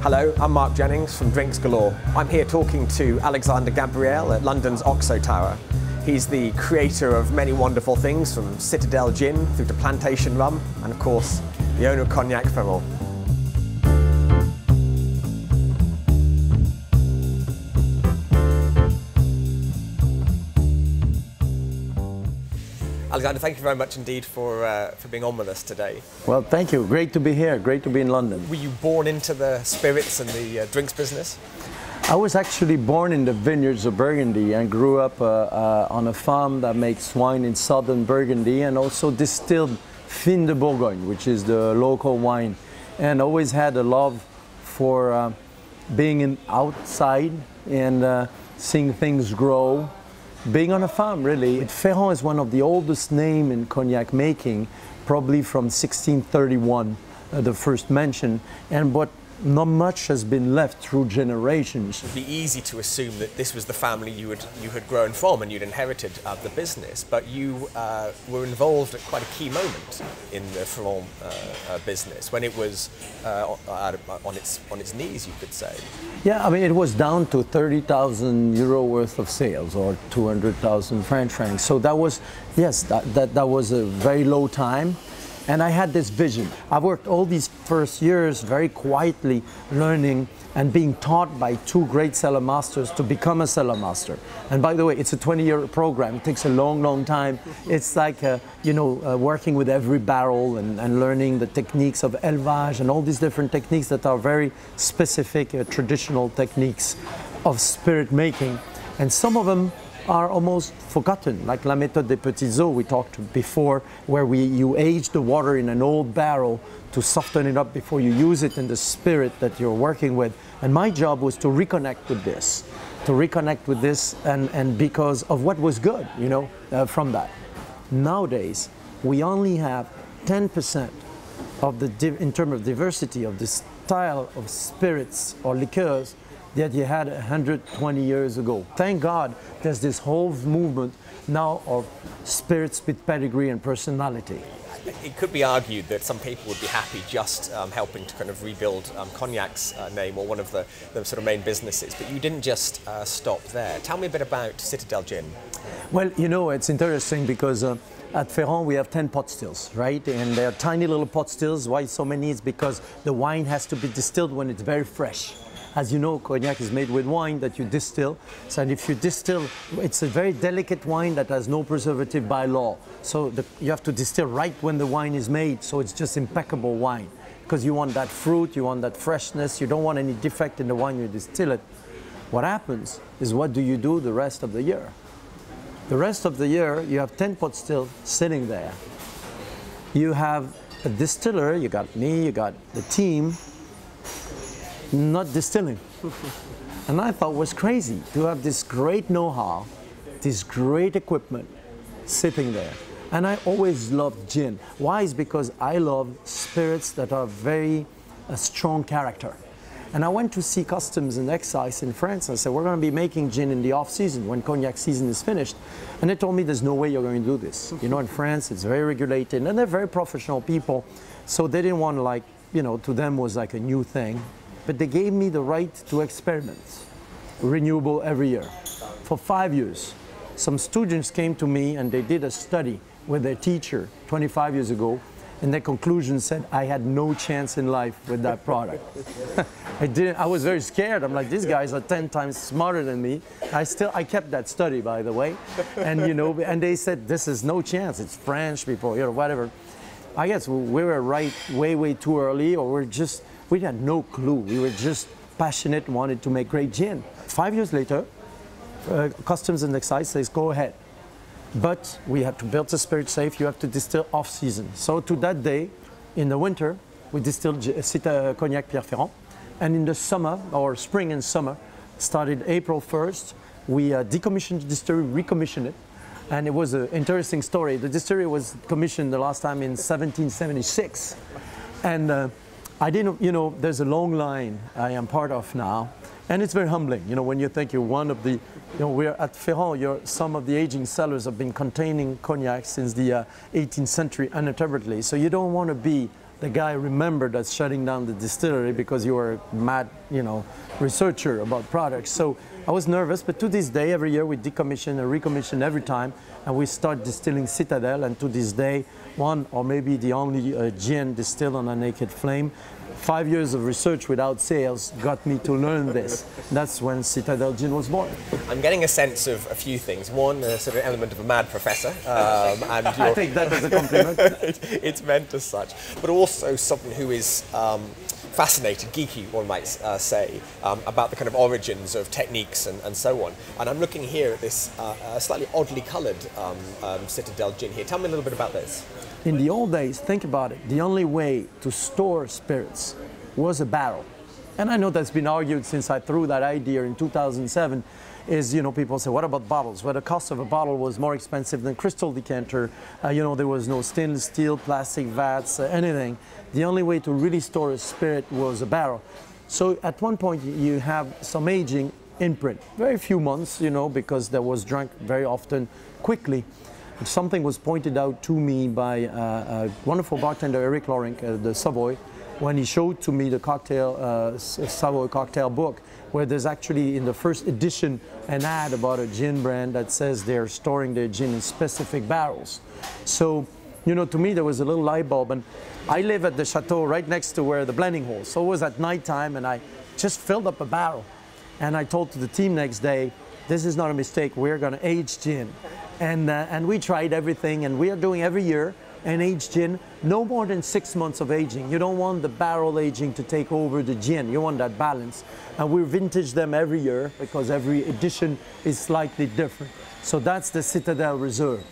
Hello, I'm Mark Jennings from Drinks Galore. I'm here talking to Alexandre Gabriel at London's Oxo Tower. He's the creator of many wonderful things, from Citadelle gin through to Plantation rum, and of course, the owner of Cognac Ferrand. Alexandre, thank you very much indeed for being on with us today. Well, thank you. Great to be here. Great to be in London. Were you born into the spirits and the drinks business? I was actually born in the vineyards of Burgundy and grew up on a farm that makes wine in southern Burgundy and also distilled Fin de Bourgogne, which is the local wine, and always had a love for being outside and seeing things grow. Being on a farm, really. Ferrand is one of the oldest names in cognac making, probably from 1631, the first mention, but not much has been left through generations. It would be easy to assume that this was the family you had grown from and you'd inherited the business, but you were involved at quite a key moment in the Ferrand business, when it was on its knees, you could say. Yeah, I mean, it was down to 30,000 euro worth of sales, or 200,000 French francs. So that was, yes, that was a very low time. And I had this vision. I worked all these first years very quietly, learning and being taught by two great cellar masters to become a cellar master. And by the way, it's a 20-year program. It takes a long, long time. It's like, working with every barrel and learning the techniques of élevage and all these different techniques that are very specific, traditional techniques of spirit making. And some of them are almost forgotten, like La Méthode des Petits Eaux we talked before, where you age the water in an old barrel to soften it up before you use it in the spirit that you're working with. And my job was to reconnect with this, and because of what was good, from that. Nowadays, we only have 10% of in terms of diversity of the style of spirits or liqueurs that you had 120 years ago. Thank God there's this whole movement now of spirits with pedigree and personality. It could be argued that some people would be happy just helping to kind of rebuild Cognac's name, or one of the sort of main businesses, but you didn't just stop there. Tell me a bit about Citadelle Gin. Well, it's interesting because at Ferrand we have 10 pot stills, right? And they're tiny little pot stills. Why so many? Is because the wine has to be distilled when it's very fresh. As you know, cognac is made with wine that you distill. So and if you distill, it's a very delicate wine that has no preservative by law. So you have to distill right when the wine is made, so it's just impeccable wine. Because you want that fruit, you want that freshness, you don't want any defect in the wine you distill it. What happens is, what do you do the rest of the year? The rest of the year, you have 10 pot stills sitting there. You have a distiller, you got me, you got the team, not distilling. And I thought it was crazy to have this great know-how, this great equipment sitting there. And I always loved gin. Why? Is because I love spirits that are very strong character. And I went to see customs and excise in France. I said, we're going to be making gin in the off-season, when cognac season is finished. And they told me, there's no way you're going to do this. In France, it's very regulated, and they're very professional people. So they didn't want to, to them was like a new thing. But they gave me the right to experiment, renewable every year, for 5 years. Some students came to me and they did a study with their teacher 25 years ago, and their conclusion said I had no chance in life with that product. I was very scared. I'm like, these guys are 10 times smarter than me. I kept that study, by the way. And and they said, this is no chance. It's French people, whatever. I guess we were right way too early, or we had no clue. We were just passionate and wanted to make great gin. 5 years later, Customs and Excise says, go ahead. But we had to build the spirit safe. You have to distill off-season. So to that day, in the winter, we distilled Cognac Ferrand. And in the summer, or spring and summer, started April 1st, we decommissioned the distillery, recommissioned it. And it was an interesting story. The distillery was commissioned the last time in 1776. And I didn't, there's a long line I am part of now, and it's very humbling, when you think you're one of the You know, we're at Ferrand. Some of the aging cellars have been containing cognac since the 18th century uninterruptedly. So you don't want to be the guy remembered as shutting down the distillery because you were a mad, you know, researcher about products. So I was nervous, but to this day, every year we decommission and recommission every time, and we start distilling Citadelle. And to this day, one or maybe the only gin distilled on a naked flame. 5 years of research without sales got me to learn this. That's when Citadelle Gin was born. I'm getting a sense of a few things. One, a sort of element of a mad professor. And I take that as a compliment. It's meant as such. But also someone who is fascinated, geeky, one might say, about the kind of origins of techniques and so on. And I'm looking here at this slightly oddly coloured Citadelle gin here. Tell me a little bit about this. In the old days, think about it, the only way to store spirits was a barrel. And I know that's been argued since I threw that idea in 2007, is, you know, people say, what about bottles? Well, the cost of a bottle was more expensive than crystal decanter. You know, there was no stainless steel, plastic vats, anything. The only way to really store a spirit was a barrel. So at one point you have some aging imprint, very few months, you know, because that was drunk very often quickly. Something was pointed out to me by a wonderful bartender, Eric Loring, at the Savoy, when he showed to me the cocktail, Savoy cocktail book, where there's actually in the first edition an ad about a gin brand that says they're storing their gin in specific barrels. So, you know, to me there was a little light bulb, and I live at the chateau right next to where the blending hole. So it was at nighttime, and I just filled up a barrel. And I told to the team next day, this is not a mistake, we're going to age gin. And we tried everything, and we are doing every year an aged gin, no more than 6 months of aging. You don't want the barrel aging to take over the gin. You want that balance. And we vintage them every year because every edition is slightly different. So that's the Citadelle Reserve.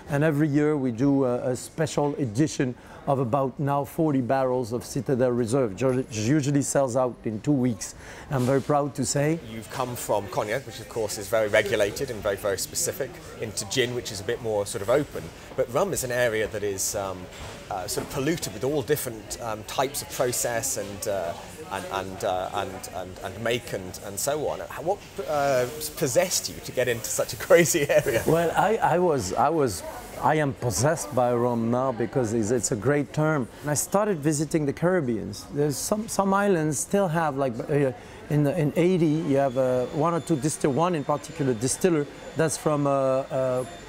And every year we do a special edition of about now 40 barrels of Citadelle Reserve. Usually sells out in 2 weeks. I'm very proud to say. You've come from cognac, which of course is very regulated and very, very specific, into gin, which is a bit more sort of open. But rum is an area that is sort of polluted with all different types of process and make and so on. What possessed you to get into such a crazy area? Well, I am possessed by rum now because it's a great term. And I started visiting the Caribbean. There's some islands still have, like in 80, you have one or two distillers, one in particular distiller that's from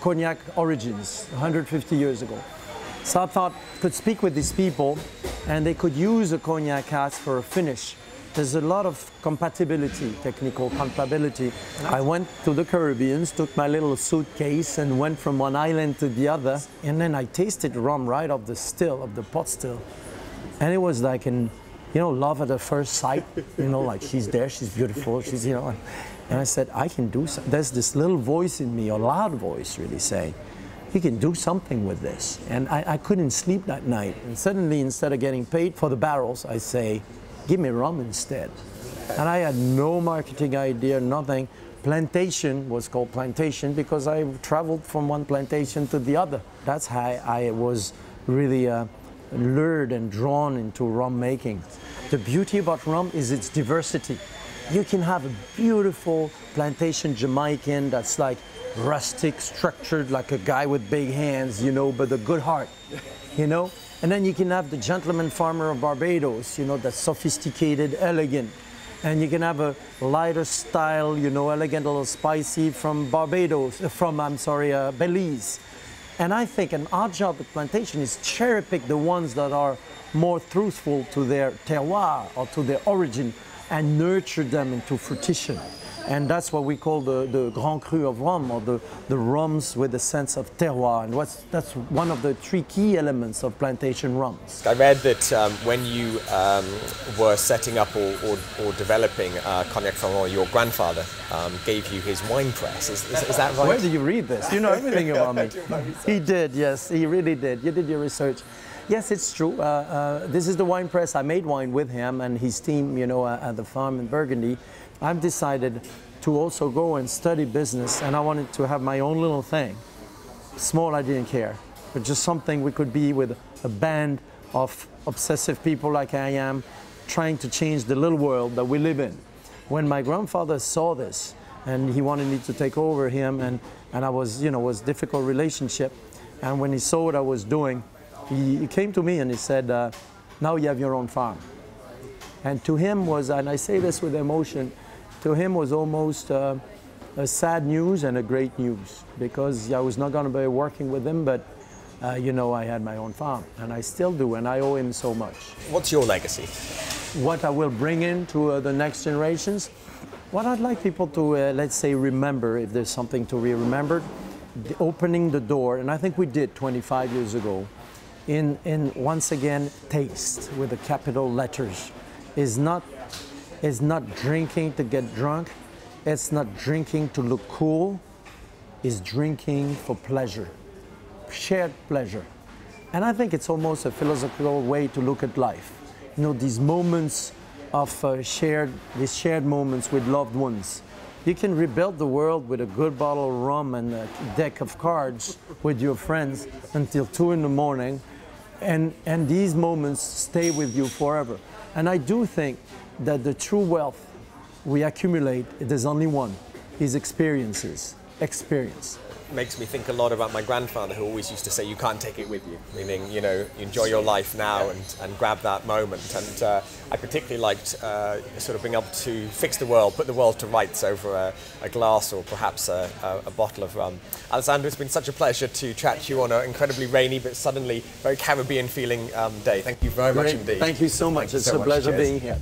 cognac origins, 150 years ago. So I thought I could speak with these people and they could use a cognac cask for a finish. There's a lot of compatibility, technical compatibility. I went to the Caribbean, took my little suitcase and went from one island to the other. And then I tasted rum right off the still, of the pot still. And it was like, you know, love at the first sight. You know, like she's there, she's beautiful, she's, you know. And I said, I can do something. There's this little voice in me, a loud voice really saying, you can do something with this. And I couldn't sleep that night. And suddenly, instead of getting paid for the barrels, I say, give me rum instead. And I had no marketing idea, nothing. Plantation was called Plantation because I traveled from one plantation to the other. That's how I was really lured and drawn into rum making. The beauty about rum is its diversity. You can have a beautiful plantation Jamaican that's like rustic, structured, like a guy with big hands, you know, but a good heart, you know? And then you can have the gentleman farmer of Barbados, you know, that's sophisticated, elegant. And you can have a lighter style, you know, elegant, a little spicy from Barbados, Belize. And I think our job at Plantation is cherry pick the ones that are more truthful to their terroir or to their origin and nurture them into fruition. And that's what we call the Grand Cru of rum, or the rums with a sense of terroir. And that's one of the 3 key elements of plantation rums. I read that when you were setting up or developing Cognac Ferrand, your grandfather gave you his wine press. Is that right? Where do you read this? You know everything about me. He did, yes, he really did. You did your research. Yes, it's true. This is the wine press. I made wine with him and his team, you know, at the farm in Burgundy. I've decided to also go and study business, and I wanted to have my own little thing. Small, I didn't care, but just something we could be with a band of obsessive people like I am, trying to change the little world that we live in. When my grandfather saw this, and he wanted me to take over him, and I was, you know, it was a difficult relationship. And when he saw what I was doing, he came to me and he said, now you have your own farm. And to him was, and I say this with emotion, to him was almost a sad news and a great news, because I was not going to be working with him, but you know, I had my own farm, and I still do, and I owe him so much. What's your legacy? What I will bring into the next generations, what I'd like people to, let's say, remember, if there's something to be remembered, opening the door, and I think we did 25 years ago, in once again, taste with the capital letters, is not drinking to get drunk, it's not drinking to look cool, it's drinking for pleasure, shared pleasure. And I think it's almost a philosophical way to look at life. You know, these moments of these shared moments with loved ones. You can rebuild the world with a good bottle of rum and a deck of cards with your friends until 2 in the morning, and these moments stay with you forever. And I do think that the true wealth we accumulate, there's only one, is experiences. Experience. Makes me think a lot about my grandfather, who always used to say, you can't take it with you, meaning, you know, you enjoy your life now and grab that moment. And I particularly liked sort of being able to fix the world, put the world to rights over a glass or perhaps a bottle of rum. Alexandre, it's been such a pleasure to chat to you on an incredibly rainy but suddenly very Caribbean feeling day. Thank you very much indeed. Thank you so much. It's a pleasure being here.